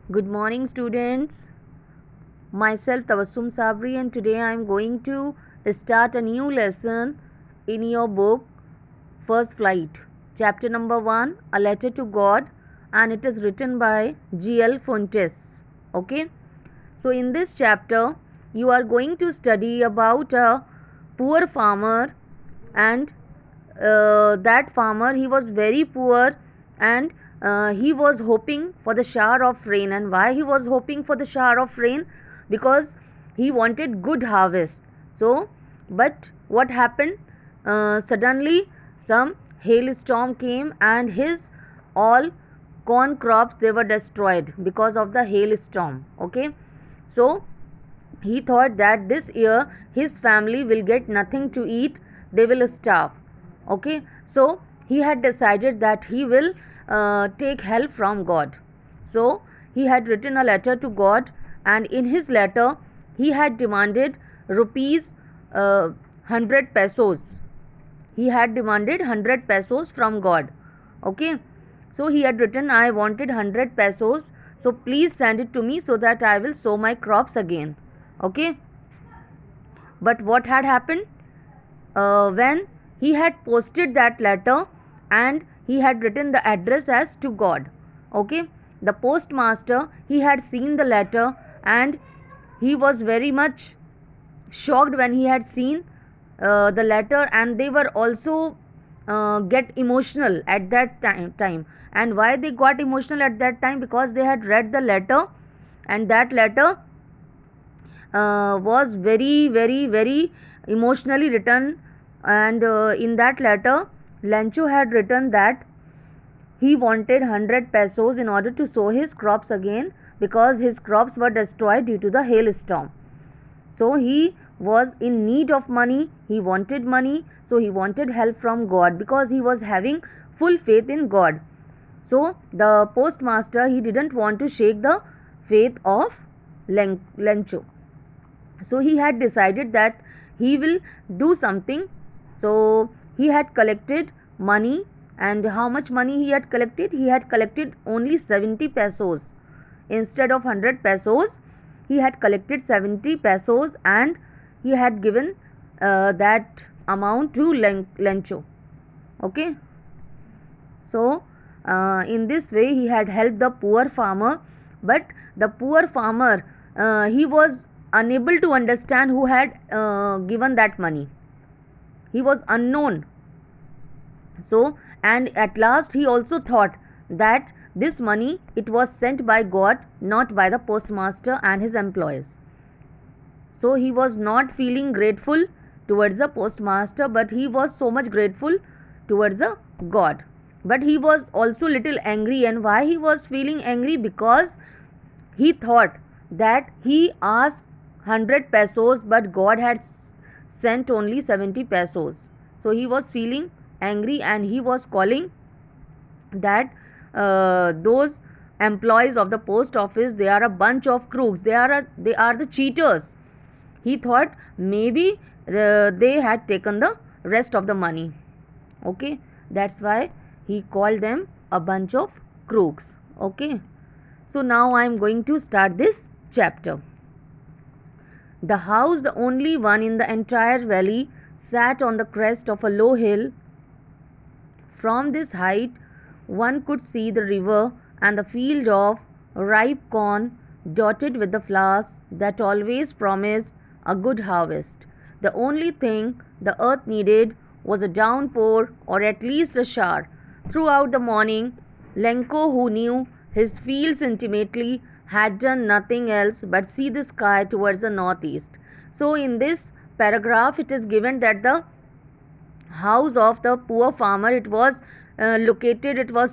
Good morning, students. Myself Tabassum Sabri, and today I am going to start a new lesson in your book First Flight, chapter number 1, A Letter to God, and it is written by G.L. Fuentes. Okay, so in this chapter, you are going to study about a poor farmer, and that farmer, he was very poor, and he was hoping for the shower of rain. And why he was hoping for the shower of rain? Because he wanted good harvest. So but what happened? Suddenly some hailstorm came, and his all corn crops, they were destroyed because of the hailstorm. Okay, so he thought that this year his family will get nothing to eat, they will starve. Okay, so he had decided that he will take help from God. So he had written a letter to God, and in his letter he had demanded rupees 100 pesos. He had demanded 100 pesos from God. Okay, so he had written, I wanted 100 pesos, so please send it to me so that I will sow my crops again. Okay, but what had happened? When he had posted that letter, and he had written the address as to God. Okay, the postmaster, he had seen the letter, and he was very much shocked when he had seen the letter, and they were also get emotional at that time. And why they got emotional at that time? Because they had read the letter, and that letter was very emotionally written. And in that letter, Lencho had written that he wanted 100 pesos in order to sow his crops again, because his crops were destroyed due to the hailstorm. So he was in need of money, he wanted money, so he wanted help from God, because he was having full faith in God. So the postmaster, he didn't want to shake the faith of Lencho. So he had decided that he will do something. So he had collected money. And how much money he had collected? He had collected only 70 pesos. Instead of 100 pesos, he had collected 70 pesos, and he had given that amount to Lencho. Okay, so in this way he had helped the poor farmer. But the poor farmer, he was unable to understand who had given that money. He was unknown. So, and at last he also thought that this money, it was sent by God, not by the postmaster and his employees. So he was not feeling grateful towards the postmaster, but he was so much grateful towards the God. But he was also little angry. And why he was feeling angry? Because he thought that he asked 100 pesos, but God had sent only 70 pesos. So he was feeling angry, and he was calling that those employees of the post office, they are a bunch of crooks, they are the cheaters. He thought maybe they had taken the rest of the money. Okay, that's why he called them a bunch of crooks. Okay, so now I am going to start this chapter. The house, the only one in the entire valley, sat on the crest of a low hill. From this height, one could see the river and the field of ripe corn dotted with the flowers that always promised a good harvest. The only thing the earth needed was a downpour, or at least a shower. Throughout the morning, Lenko, who knew his fields intimately, had done nothing else but see the sky towards the northeast. So in this paragraph, it is given that the house of the poor farmer, it was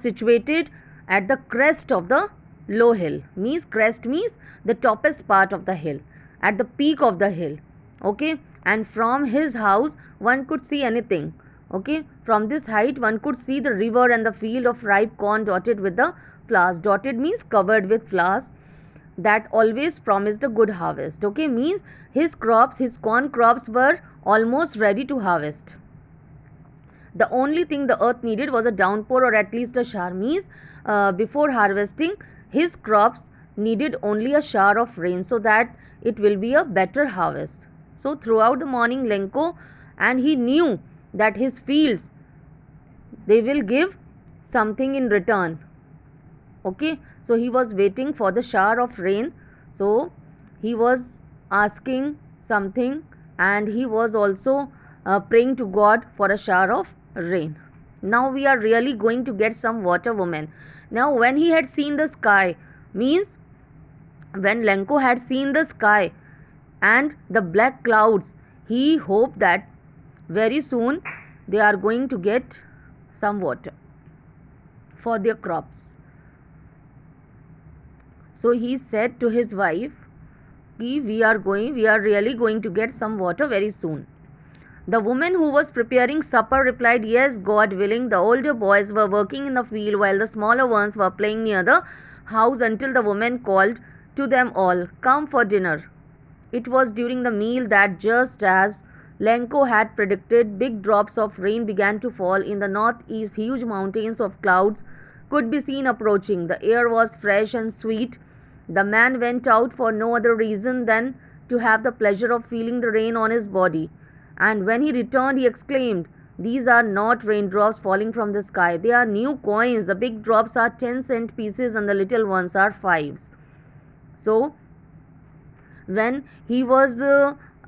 situated at the crest of the low hill. Means crest means the toppest part of the hill, at the peak of the hill. Okay, and from his house one could see anything. Okay, from this height one could see the river and the field of ripe corn dotted with the flowers. Dotted means covered with flowers, that always promised a good harvest. Okay, means his crops, his corn crops, were almost ready to harvest. The only thing the earth needed was a downpour, or at least a shower. Means before harvesting, his crops, needed only a shower of rain so that it will be a better harvest. So throughout the morning, Lenko, and he knew that his fields, they will give something in return. Okay, so he was waiting for the shower of rain. So he was asking something, and he was also praying to God for a shower of rain. Now we are really going to get some water, woman. Now when he had seen the sky, means when Lenko had seen the sky and the black clouds, he hoped that very soon they are going to get some water for their crops. So he said to his wife, we are really going to get some water very soon. The woman who was preparing supper replied, yes, God willing. The older boys were working in the field while the smaller ones were playing near the house until the woman called to them all, come for dinner. It was during the meal that, just as Lenko had predicted, big drops of rain began to fall. In the northeast, huge mountains of clouds could be seen approaching. The air was fresh and sweet. The man went out for no other reason than to have the pleasure of feeling the rain on his body. And when he returned, he exclaimed, these are not raindrops falling from the sky. They are new coins. The big drops are 10-cent pieces and the little ones are fives. So, when he was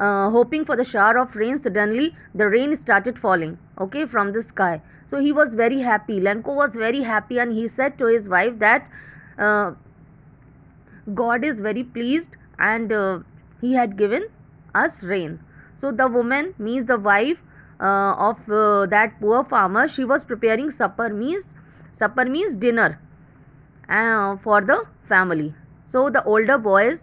hoping for the shower of rain, suddenly the rain started falling, okay, from the sky. So he was very happy. Lenko was very happy, and he said to his wife that God is very pleased, and he had given us rain. So the woman, means the wife of that poor farmer, she was preparing supper, means dinner for the family. So the older boys,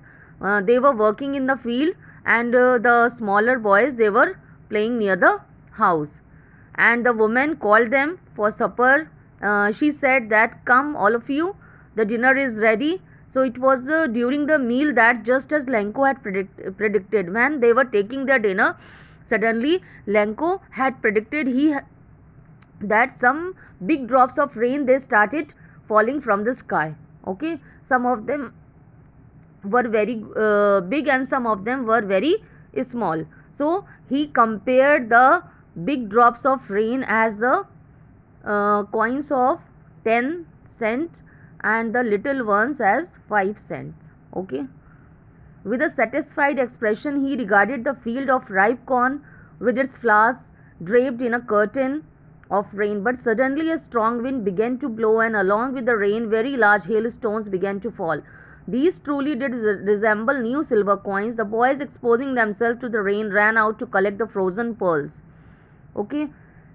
they were working in the field, and the smaller boys, they were playing near the house. And the woman called them for supper. She said that, come all of you, the dinner is ready. So it was during the meal that, just as Lenko had predicted, when they were taking their dinner, suddenly Lenko had predicted that some big drops of rain, they started falling from the sky. Okay, some of them were very big and some of them were very small. So he compared the big drops of rain as the coins of 10 cents and the little ones as 5 cents. Okay, with a satisfied expression, he regarded the field of ripe corn with its flowers draped in a curtain of rain. But suddenly a strong wind began to blow, and along with the rain, very large hailstones began to fall. These truly did resemble new silver coins. The boys, exposing themselves to the rain, ran out to collect the frozen pearls. Okay,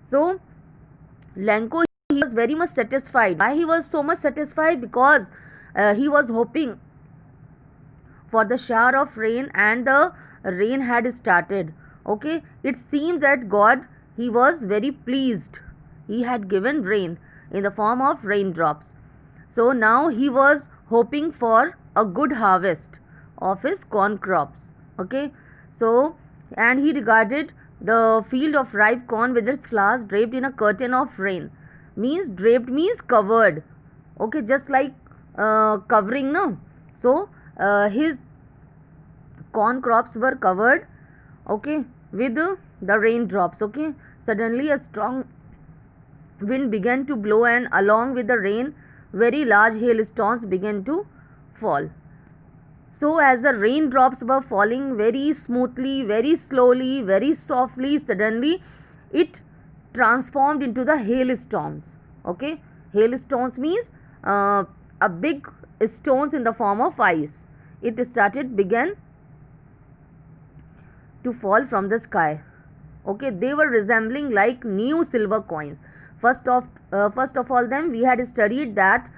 so Lenko, he was very much satisfied. Why he was so much satisfied? Because he was hoping for the shower of rain, and the rain had started. Okay, it seems that God, he was very pleased. He had given rain in the form of raindrops. So now he was hoping for a good harvest of his corn crops. Okay, so, and he regarded the field of ripe corn with its flowers draped in a curtain of rain. Means draped means covered. Okay, just like covering, no? So his corn crops were covered, okay, with the raindrops. Okay, suddenly a strong wind began to blow, and along with the rain, very large hailstones began to fall. So as the raindrops were falling very smoothly, very slowly, very softly, suddenly it transformed into the hailstones. Okay, hailstones means a big stones in the form of ice. It began to fall from the sky. Okay, they were resembling like new silver coins. First of all them, we had studied that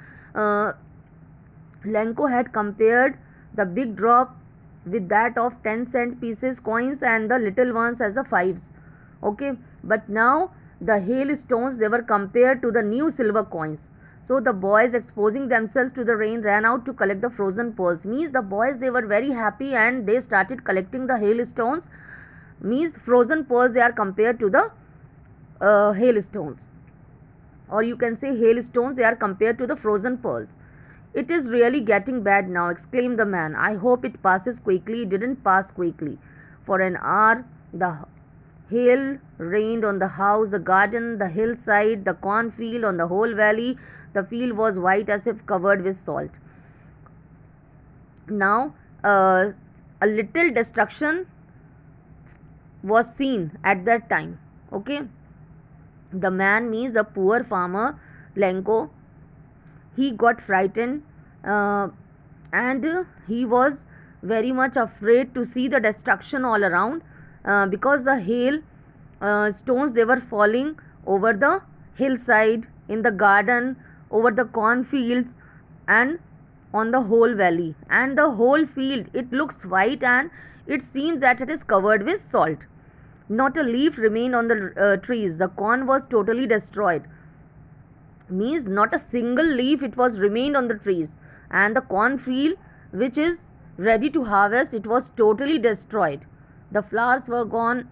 Lenko had compared the big drop with that of 10-cent pieces coins and the little ones as the fives. Okay, but now the hailstones, they were compared to the new silver coins. So the boys, exposing themselves to the rain, ran out to collect the frozen pearls. Means the boys, they were very happy, and they started collecting the hailstones. Means frozen pearls, they are compared to the hailstones, or you can say hailstones, they are compared to the frozen pearls. It is really getting bad now, exclaimed the man. I hope it passes quickly. It didn't pass quickly. For an hour, the hail rained on the house, the garden, the hillside, the cornfield, on the whole valley. The field was white as if covered with salt. Now, a little destruction was seen at that time. Okay, the man means the poor farmer Lenko. He got frightened, and he was very much afraid to see the destruction all around, because the hail stones, they were falling over the hillside, in the garden, over the cornfields, and on the whole valley, and the whole field, it looks white, and it seems that it is covered with salt. Not a leaf remained on the trees. The corn was totally destroyed. Means not a single leaf it was remained on the trees, and the cornfield which is ready to harvest, it was totally destroyed. The flowers were gone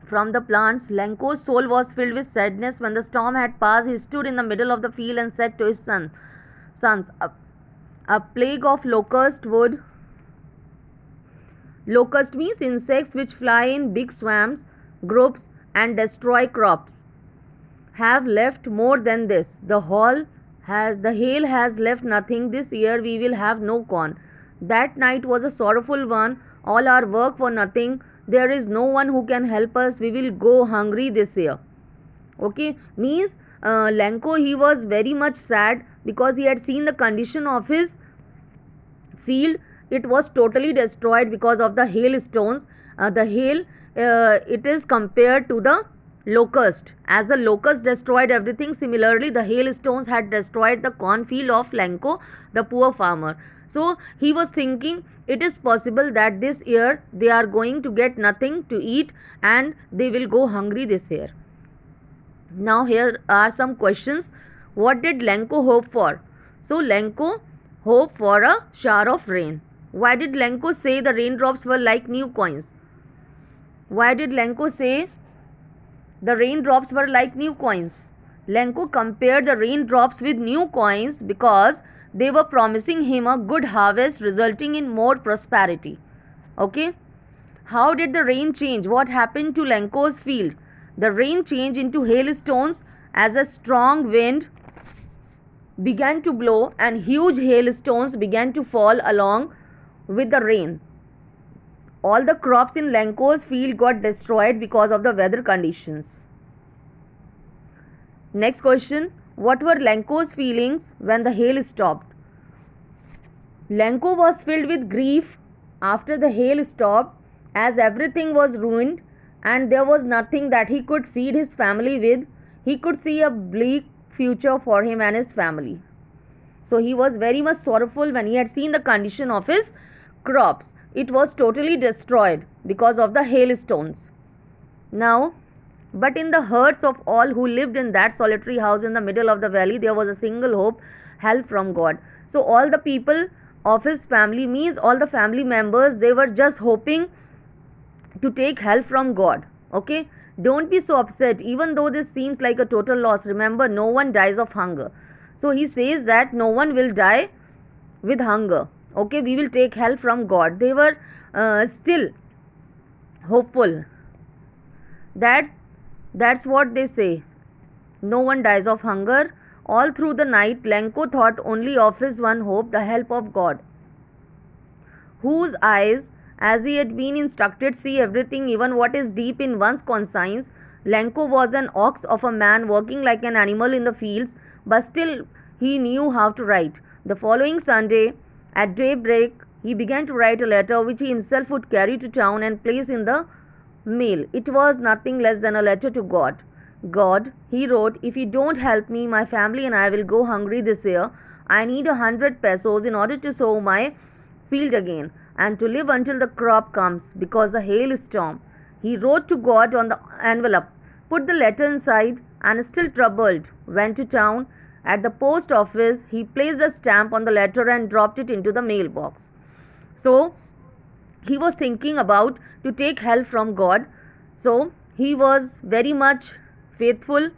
from the plants. Lenko's soul was filled with sadness. When the storm had passed, he stood in the middle of the field and said to his sons, a plague of locust means insects which fly in big swarms, groups, and destroy crops, have left more than this. The hail has left nothing. This year we will have no corn. That night was a sorrowful one. All our work for nothing. There is no one who can help us. We will go hungry this year. Okay, means Lenko, he was very much sad because he had seen the condition of his field. It was totally destroyed because of the hailstones. The hail, it is compared to the locust. As the locust destroyed everything, similarly the hailstones had destroyed the cornfield of Lenko, the poor farmer. So he was thinking it is possible that this year they are going to get nothing to eat and they will go hungry this year. Now here are some questions. What did Lenko hope for? So Lenko hoped for a shower of rain. Why did Lenko say the raindrops were like new coins? Why did Lenko say the raindrops were like new coins? Lenko compared the raindrops with new coins because they were promising him a good harvest resulting in more prosperity. Okay. How did the rain change? What happened to Lenko's field? The rain changed into hailstones as a strong wind began to blow and huge hailstones began to fall along with the rain. All the crops in Lenko's field got destroyed because of the weather conditions. Next question. What were Lenko's feelings when the hail stopped? Lenko was filled with grief after the hail stopped, as everything was ruined and there was nothing that he could feed his family with. He could see a bleak future for him and his family. So he was very much sorrowful when he had seen the condition of his crops. It was totally destroyed because of the hailstones. Now, but in the hearts of all who lived in that solitary house in the middle of the valley, there was a single hope, help from God. So all the people of his family, means all the family members, they were just hoping to take help from God. Okay, don't be so upset. Even though this seems like a total loss, remember, no one dies of hunger. So he says that no one will die with hunger. Okay, we will take help from God. They were still hopeful. That's what they say. No one dies of hunger. All through the night, Lenko thought only of his one hope, the help of God, whose eyes, as he had been instructed, see everything, even what is deep in one's conscience. Lenko was an ox of a man working like an animal in the fields, but still he knew how to write. The following Sunday, at daybreak, he began to write a letter which he himself would carry to town and place in the mail. It was nothing less than a letter to God. God, he wrote, if you don't help me, my family and I will go hungry this year. I need 100 pesos in order to sow my field again and to live until the crop comes because the hail storm. He wrote to God on the envelope, put the letter inside, and still troubled, went to town. At the post office, he placed a stamp on the letter and dropped it into the mailbox. So he was thinking about to take help from God. So he was very much faithful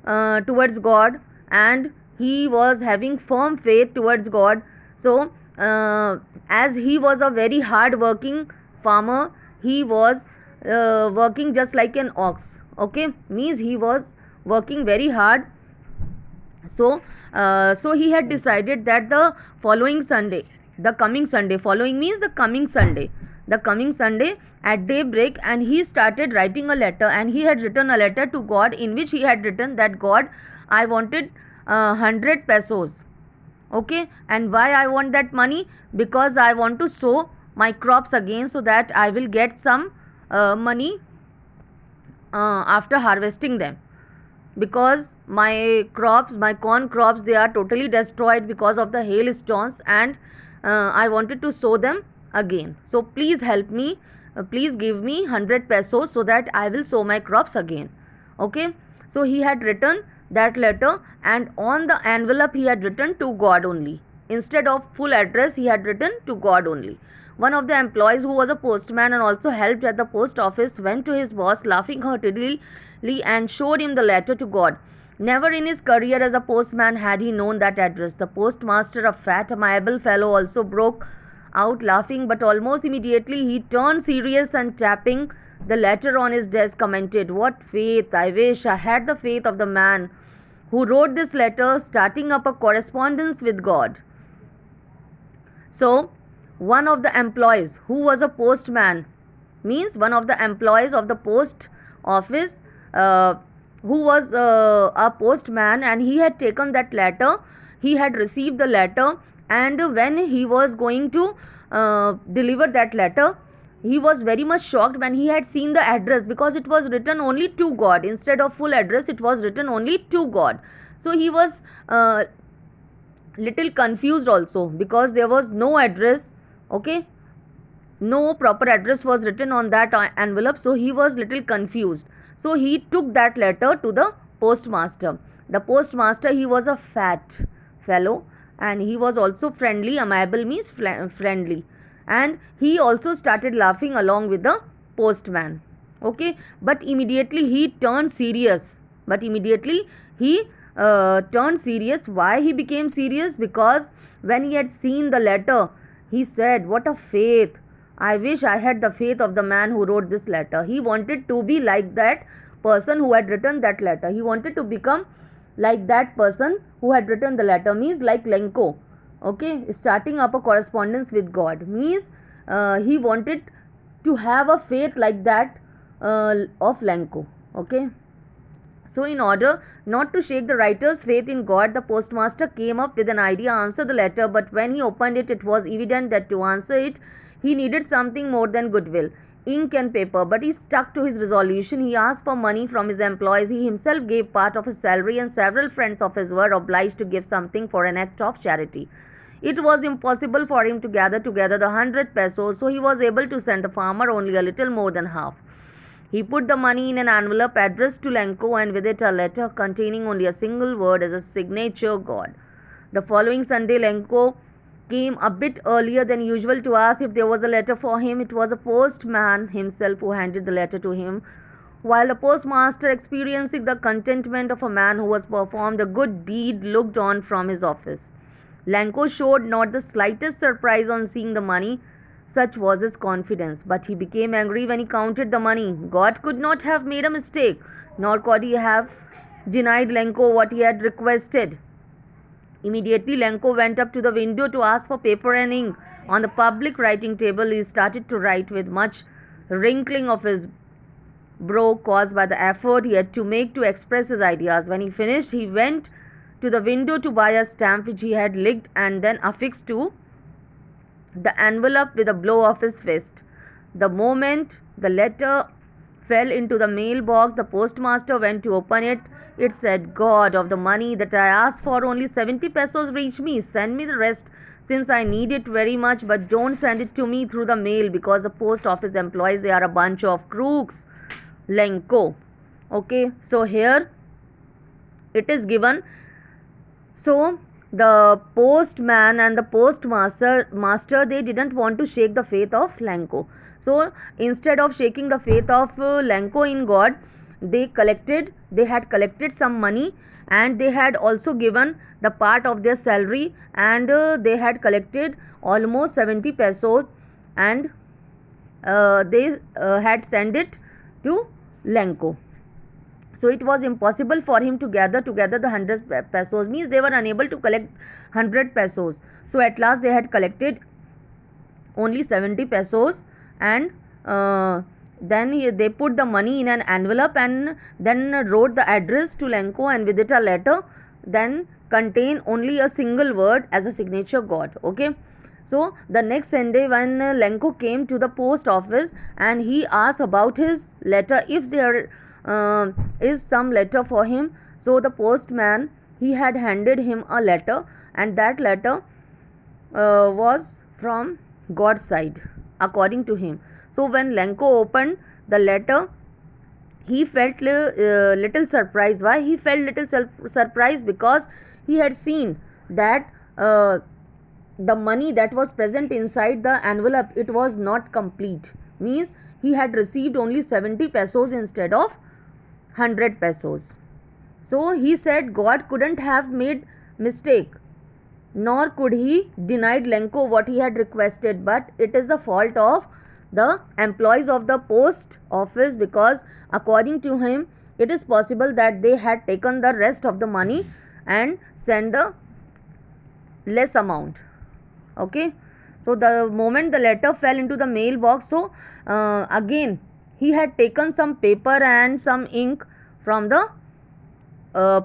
towards God, and he was having firm faith towards God. So as he was a very hard working farmer, he was working just like an ox. Okay, means he was working very hard. So so he had decided that the following Sunday, the coming Sunday, following means the coming Sunday, the coming Sunday at daybreak, and he started writing a letter, and he had written a letter to God in which he had written that God, I wanted 100 pesos. Okay, and why I want that money? Because I want to sow my crops again, so that I will get some money after harvesting them, because my crops, my corn crops, they are totally destroyed because of the hailstones, and I wanted to sow them again. So please help me, please give me 100 pesos so that I will sow my crops again. Okay, so he had written that letter, and on the envelope he had written to God only. Instead of full address, he had written to God only. One of the employees, who was a postman and also helped at the post office, went to his boss laughing heartily and showed him the letter to God. Never in his career as a postman had he known that address. The postmaster, a fat, amiable fellow, also broke out laughing, but almost immediately he turned serious and, tapping the letter on his desk, commented, "What faith! I wish I had the faith of the man who wrote this letter, starting up a correspondence with God." So one of the employees, who was a postman, means one of the employees of the post office, who was a postman, and he had taken that letter, he had received the letter, and when he was going to deliver that letter, he was very much shocked when he had seen the address, because it was written only to God. Instead of full address, it was written only to God. So he was little confused also, because there was no address. Okay, no proper address was written on that envelope, so he was little confused. So he took that letter to the postmaster. The postmaster, he was a fat fellow, and he was also friendly. Amiable means friendly, and he also started laughing along with the postman. Okay, but immediately he turned serious. Turned serious. Why he became serious? Because when he had seen the letter, he said, "What a faith! I wish I had the faith of the man who wrote this letter." He wanted to be like that person who had written that letter. He wanted to become like that person who had written the letter, means like Lenko. Okay, starting up a correspondence with God, means he wanted to have a faith like that of Lenko. Okay. So in order not to shake the writer's faith in God, the postmaster came up with an idea: answer the letter. But when he opened it, it was evident that to answer it, he needed something more than goodwill, ink and paper. But he stuck to his resolution. He asked for money from his employees. He himself gave part of his salary, and several friends of his were obliged to give something for an act of charity. It was impossible for him to gather together the 100 pesos, so he was able to send the farmer only a little more than half. He put the money in an envelope addressed to Lenko, and with it a letter containing only a single word as a signature: God. The following Sunday, Lenko came a bit earlier than usual to ask if there was a letter for him. It was a postman himself who handed the letter to him, while the postmaster, experiencing the contentment of a man who has performed a good deed, looked on from his office. Lenko showed not the slightest surprise on seeing the money. Such was his confidence. But he became angry when he counted the money. God could not have made a mistake, nor could he have denied Lenko what he had requested. Immediately, Lenko went up to the window to ask for paper and ink. On the public writing table, he started to write with much wrinkling of his brow, caused by the effort he had to make to express his ideas. When he finished, he went to the window to buy a stamp which he had licked and then affixed to the envelope with a blow of his fist. The moment the letter fell into the mailbox, the postmaster went to open it. It said, "God, of the money that I asked for, only 70 pesos reach me. Send me the rest, since I need it very much, but don't send it to me through the mail, because the post office employees, they are a bunch of crooks." Lenko. Okay, so here it is given. So the postman and the postmaster, they didn't want to shake the faith of Lenko. So instead of shaking the faith of Lenko in God, they had collected some money, and they had also given the part of their salary, and they had collected almost 70 pesos, and they had sent it to Lenko. So it was impossible for him to gather together the 100 pesos, means they were unable to collect 100 pesos. So at last they had collected only 70 pesos, and then they put the money in an envelope, and then wrote the address to Lenko, and with it a letter then contain only a single word as a signature God. Okay. So the next Sunday, when Lenko came to the post office and he asked about his letter, if there is some letter for him. So the postman, he had handed him a letter, and that letter was from God's side, according to him. So when Lenko opened the letter, he felt little surprised. Why he felt little surprised? Because he had seen that the money that was present inside the envelope, it was not complete, means he had received only 70 pesos instead of 100 pesos. So he said God couldn't have made mistake, nor could he denied Lenko what he had requested, but it is the fault of the employees of the post office, because according to him it is possible that they had taken the rest of the money and sent the less amount. Okay. So the moment the letter fell into the mailbox, so again he had taken some paper and some ink from the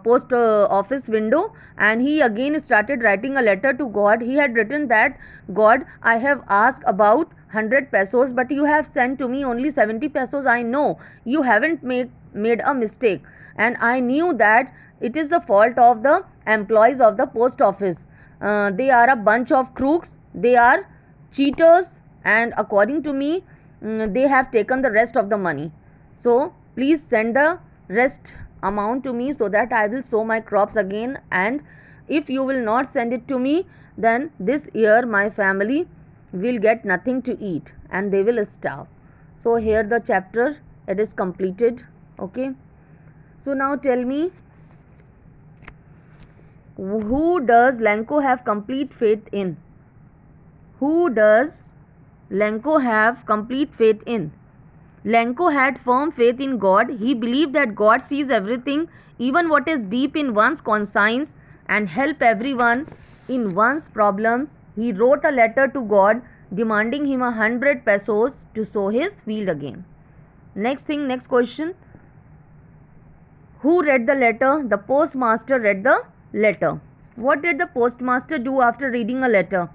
post office window, and he again started writing a letter to God. He had written that, God, I have asked about 100 pesos, but you have sent to me only 70 pesos. I know you haven't made a mistake, and I knew that it is the fault of the employees of the post office. They are a bunch of crooks, they are cheaters, and according to me they have taken the rest of the money. So please send the rest amount to me, so that I will sow my crops again, and if you will not send it to me, then this year my family will get nothing to eat and they will starve. So here the chapter, it is completed. Okay. So now tell me, who does Lenko have complete faith in? Who does Lenko have complete faith in? Lenko had firm faith in God. He believed that God sees everything, even what is deep in one's conscience, and help everyone in one's problems. He wrote a letter to God demanding him 100 pesos to sow his field again. Next question. Who read the letter? The postmaster read the letter. What did the postmaster do after reading a letter?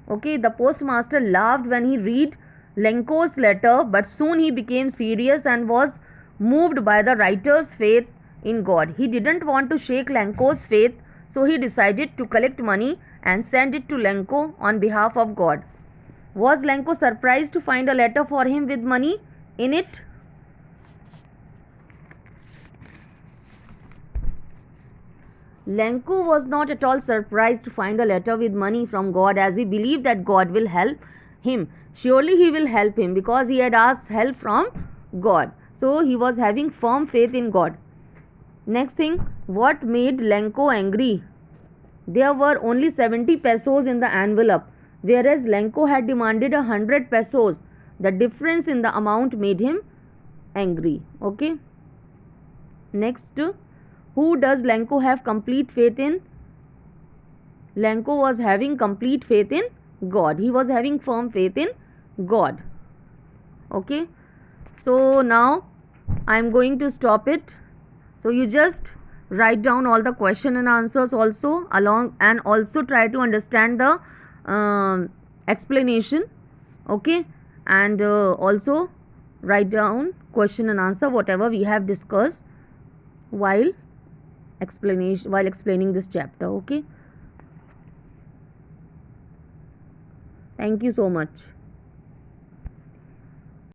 Okay, the postmaster laughed when he read Lenko's letter, but soon he became serious and was moved by the writer's faith in God. He didn't want to shake Lenko's faith, so he decided to collect money and send it to Lenko on behalf of God. Was Lenko surprised to find a letter for him with money in it? Lenko was not at all surprised to find a letter with money from God, as he believed that God will help him. Surely he will help him, because he had asked help from God. So he was having firm faith in God. Next thing, what made Lenko angry? There were only 70 pesos in the envelope, whereas Lenko had demanded 100 pesos. The difference in the amount made him angry. Okay. Next, who does Lenko have complete faith in? Lenko was having complete faith in God. He was having firm faith in God. Okay. So now I am going to stop it. So you just write down all the question and answers also along, and also try to understand the explanation. Okay. And also write down question and answer whatever we have discussed while explaining this chapter. Okay. Thank you so much.